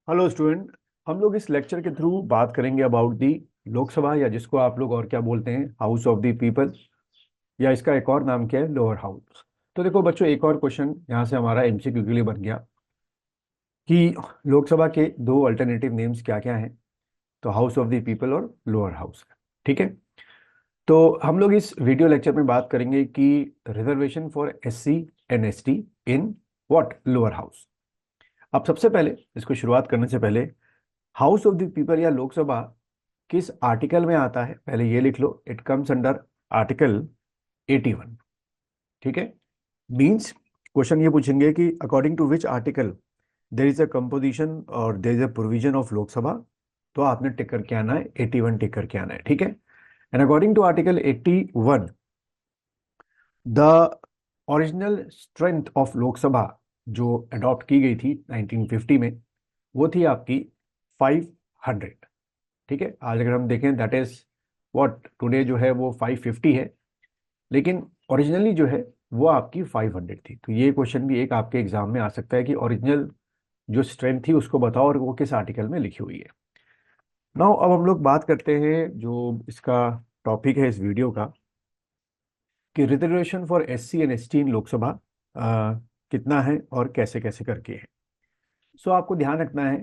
Hello student. हम लोग इस लेक्चर के थ्रू बात करेंगे अबाउट दी लोकसभा, या जिसको आप लोग और क्या बोलते हैं, हाउस ऑफ द पीपल, या इसका एक और नाम क्या है, लोअर हाउस। तो देखो बच्चों, एक और क्वेश्चन यहाँ से हमारा एमसीक्यू के लिए बन गया कि लोकसभा के दो अल्टरनेटिव नेम्स क्या क्या हैं। तो हाउस ऑफ द पीपल और लोअर हाउस। ठीक है। तो हम लोग इस वीडियो लेक्चर में बात करेंगे कि reservation for SC and ST in what lower house. अब सबसे पहले इसको शुरुआत करने से पहले, हाउस ऑफ द पीपल या लोकसभा किस आर्टिकल में आता है पहले ये लिख लो। It comes under article 81। ठीक है। मींस क्वेश्चन ये पूछेंगे कि according to which article there is a composition और there is a provision of Lok Sabha. तो आपने टिक करके आना है 81, टिक करके आना है। ठीक है। And according to article 81, the original strength of Lok Sabha जो अडॉप्ट की गई थी 1950 में, वो थी आपकी 500। ठीक है। आज अगर हम देखें, दैट इज व्हाट टुडे जो है वो 550 है, लेकिन ओरिजिनली जो है वो आपकी 500 थी। तो ये क्वेश्चन भी एक आपके एग्जाम में आ सकता है कि ओरिजिनल जो स्ट्रेंथ थी उसको बताओ और वो किस आर्टिकल में लिखी हुई है। नाउ अब हम लोग बात करते हैं जो इसका टॉपिक है इस वीडियो का, कि reservation for SC and ST इन लोकसभा कितना है और कैसे कैसे करके है। सो आपको ध्यान रखना है,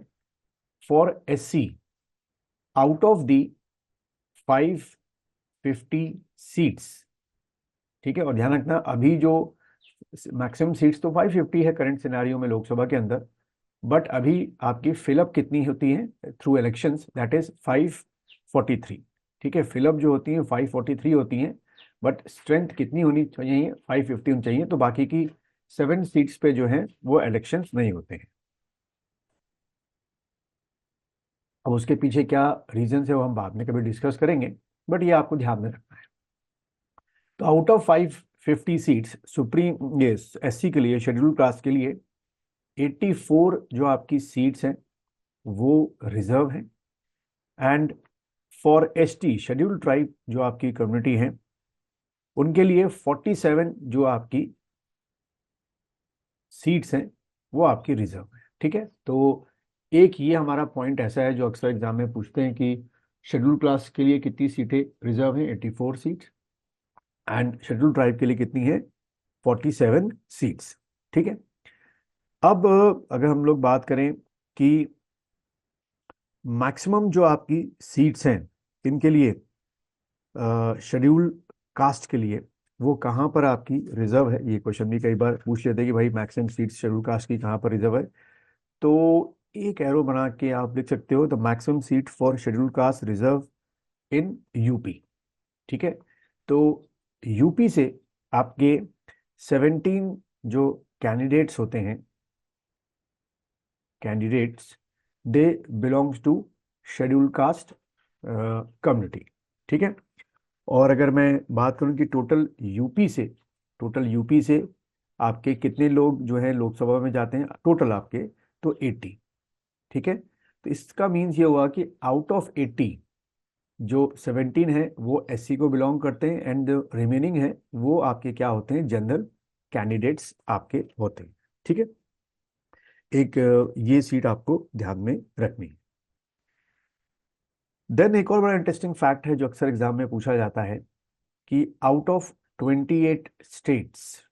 for SC out of the 550 seats. ठीक है। और ध्यान रखना, अभी जो मैक्सिमम सीट्स तो 550 है करंट सिनेरियो में लोकसभा के अंदर, बट अभी आपकी फिलअप कितनी होती है थ्रू इलेक्शंस, दैट इज 543। ठीक है। फिलअप जो होती है 543 होती हैं, बट स्ट्रेंथ कितनी होनी चाहिए, 550 होनी चाहिए। तो बाकी की 7 सीट्स पे जो है वो इलेक्शंस नहीं होते हैं। अब उसके पीछे क्या रीजन है वो हम बाद में कभी डिस्कस करेंगे, बट ये आपको ध्यान में रखना है। तो आउट ऑफ 550 सीट्स सुप्रीम ये एससी के लिए, शेड्यूल कास्ट के लिए 84 जो आपकी सीट्स हैं वो रिजर्व हैं। And for ST schedule tribe जो आपकी कम्युनिटी है, उनके लिए 47 जो आपकी सीट्स हैं वो आपकी रिजर्व है। ठीक है। तो एक ये हमारा पॉइंट ऐसा है जो अक्सर एग्जाम में पूछते हैं कि शेड्यूल क्लास के लिए कितनी सीटें रिजर्व हैं, 84 सीट्स। एंड शेड्यूल ट्राइब के लिए कितनी है, 47 सीट्स। ठीक है। अब अगर हम लोग बात करें कि मैक्सिमम जो आपकी सीट्स हैं इनके लिए, शेड्यूल कास्ट के लिए, वो कहाँ पर आपकी रिजर्व है। ये क्वेश्चन भी कई बार पूछ लेते हैं कि भाई मैक्सिमम सीट्स शेड्यूल कास्ट की कहाँ पर रिजर्व है। तो एक एरो बना के आप लिख सकते हो, the maximum seat for schedule caste reserve in UP. ठीक है। तो यूपी से आपके 17 जो कैंडिडेट्स होते हैं, candidates, they belongs to schedule caste community. ठीक है। और अगर मैं बात करूं कि टोटल यूपी से आपके कितने लोग जो है लोकसभा में जाते हैं टोटल आपके, तो 80। ठीक है। तो इसका मीन्स ये हुआ कि आउट ऑफ 80 जो 17 है वो एससी को बिलोंग करते हैं, एंड रिमेनिंग है वो आपके क्या होते हैं, जनरल कैंडिडेट्स आपके होते हैं। ठीक है। एक ये सीट आपको ध्यान में रखनी है। देन एक और बड़ा इंटरेस्टिंग फैक्ट है जो अक्सर एग्जाम में पूछा जाता है कि आउट ऑफ 28 स्टेट्स,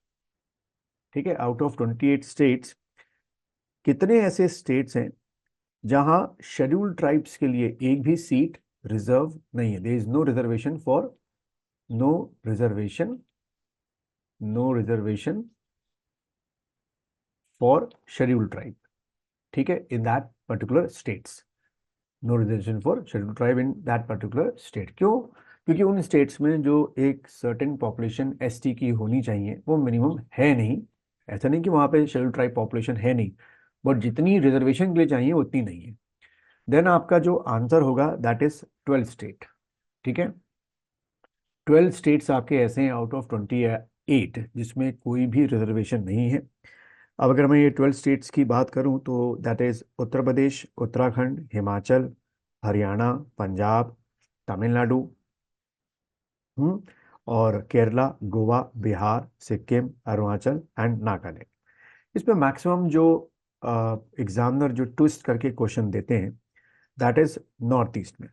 ठीक है, आउट ऑफ 28 स्टेट्स कितने ऐसे स्टेट्स हैं जहां शेड्यूल ट्राइब्स के लिए एक भी सीट रिजर्व नहीं है। There is no reservation for, no reservation, no reservation for schedule tribe. ठीक है। In that particular states, no reservation for schedule tribe in that particular state. क्यों? क्योंकि उन स्टेट्स में जो एक सर्टेन पॉपुलेशन एसटी की होनी चाहिए वो मिनिमम है नहीं। ऐसा नहीं कि वहां पे शेड्यूल ट्राइब पॉपुलेशन है नहीं, बट जितनी रिजर्वेशन के लिए चाहिए उतनी नहीं है। देन आपका जो आंसर होगा दैट इज 12 स्टेट। ठीक है। 12 स्टेट्स आपके ऐसे हैं आउट ऑफ 28 जिसमें कोई भी रिजर्वेशन नहीं है। अब अगर मैं ये 12 स्टेट्स की बात करूं तो दैट इज उत्तर प्रदेश, उत्तराखंड, हिमाचल, हरियाणा, पंजाब, तमिलनाडु, हम्म, और केरला, गोवा, बिहार, सिक्किम, अरुणाचल एंड नागालैंड। इसमें मैक्सिमम जो एग्जामिनर जो ट्विस्ट करके क्वेश्चन देते हैं दैट इज नॉर्थ ईस्ट में।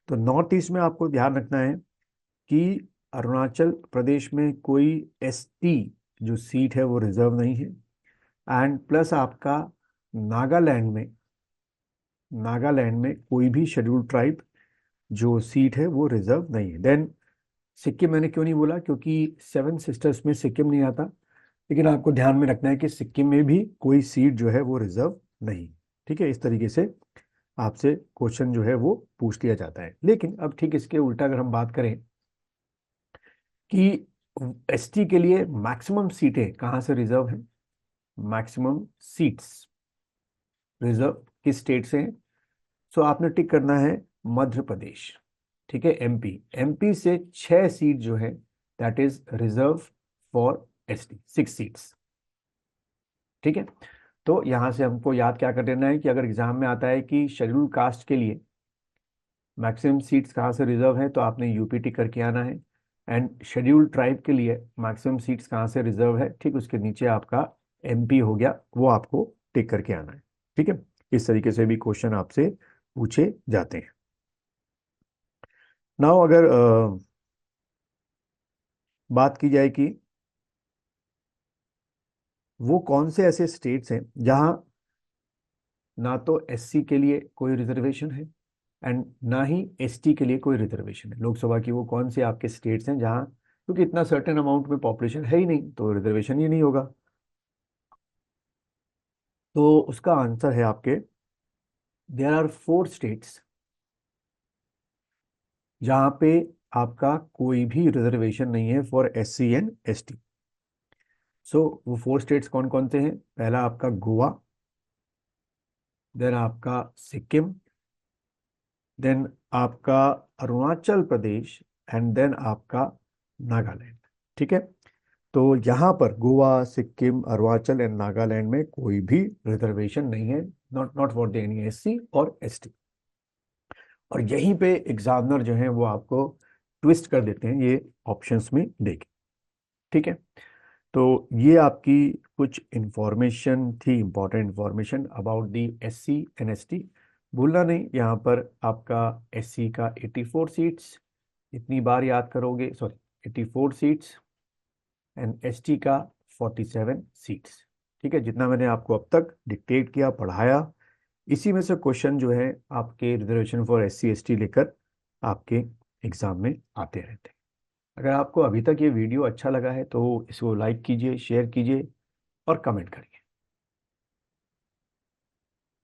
तो नॉर्थ ईस्ट में आपको ध्यान रखना है कि अरुणाचल प्रदेश में कोई एसटी जो सीट है वो रिजर्व नहीं है, एंड प्लस आपका नागालैंड में कोई भी शेड्यूल्ड ट्राइब जो सीट है वो रिजर्व नहीं है। देन सिक्किम मैंने क्यों नहीं बोला, क्योंकि सेवन सिस्टर्स में सिक्किम नहीं आता, लेकिन आपको ध्यान में रखना है कि सिक्किम में भी कोई सीट जो है वो रिजर्व नहीं। ठीक है, इस तरीके से आपसे क्वेश्चन जो है वो पूछ लिया जाता है। लेकिन अब ठीक इसके उल्टा अगर हम बात करें कि एसटी के लिए मैक्सिमम सीटें कहाँ से रिजर्व हैं, मैक्सिमम सीट्स रिजर्व किस स्टेट से हैं, सो आपने टिक करना है मध्य प्रदेश। ठीक है, एमपी, एमपी से 6 सीट जो है that is reserve for ST, 6 seats. ठीक है, तो यहां से हमको याद क्या कर देना है कि अगर एग्जाम में आता है कि शेड्यूल कास्ट के लिए मैक्सिमम सीट्स कहाँ से रिजर्व है, तो आपने यूपी टिक करके आना है। एंड शेड्यूल ट्राइब के लिए मैक्सिमम सीट्स कहाँ से रिजर्व है, ठीक उसके नीचे आपका एमपी हो गया, वो आपको टिक करके आना है। ठीक है, इस तरीके से भी क्वेश्चन आपसे पूछे जाते हैं। नाउ अगर बात की जाए कि वो कौन से ऐसे स्टेट्स हैं जहां ना तो एससी के लिए कोई रिजर्वेशन है एंड ना ही एसटी के लिए कोई रिजर्वेशन है, लोकसभा की वो कौन से आपके स्टेट्स हैं जहां, क्योंकि इतना सर्टेन अमाउंट में पॉपुलेशन है ही नहीं तो रिजर्वेशन ही नहीं होगा। तो उसका आंसर है आपके, देयर आर 4 स्टेट्स जहां पे आपका कोई भी रिजर्वेशन नहीं है फॉर एससी एंड एसटी। सो वो 4 स्टेट्स कौन कौन से हैं, पहला आपका गोवा, देन आपका सिक्किम, देन आपका अरुणाचल प्रदेश, एंड देन आपका नागालैंड। ठीक है, तो यहाँ पर गोवा, सिक्किम, अरुणाचल एंड नागालैंड में कोई भी रिजर्वेशन नहीं है, not not for the any SC और एसटी। और यहीं पे एग्जामिनर जो है वो आपको ट्विस्ट कर देते हैं ये ऑप्शंस में देके। ठीक है, तो ये आपकी कुछ इंफॉर्मेशन थी, important information about the SC and ST. भूलना नहीं, यहाँ पर आपका एससी का 84 सीट्स, इतनी बार याद करोगे, सॉरी 84 सीट्स, एंड एसटी का 47 सीट्स। ठीक है, जितना मैंने आपको अब तक डिक्टेट किया, पढ़ाया, इसी में से क्वेश्चन जो है आपके रिजर्वेशन फॉर एससी एसटी लेकर आपके एग्जाम में आते रहते हैं। अगर आपको अभी तक ये वीडियो अच्छा लगा है तो इसको लाइक कीजिए, शेयर कीजिए और कमेंट करिए।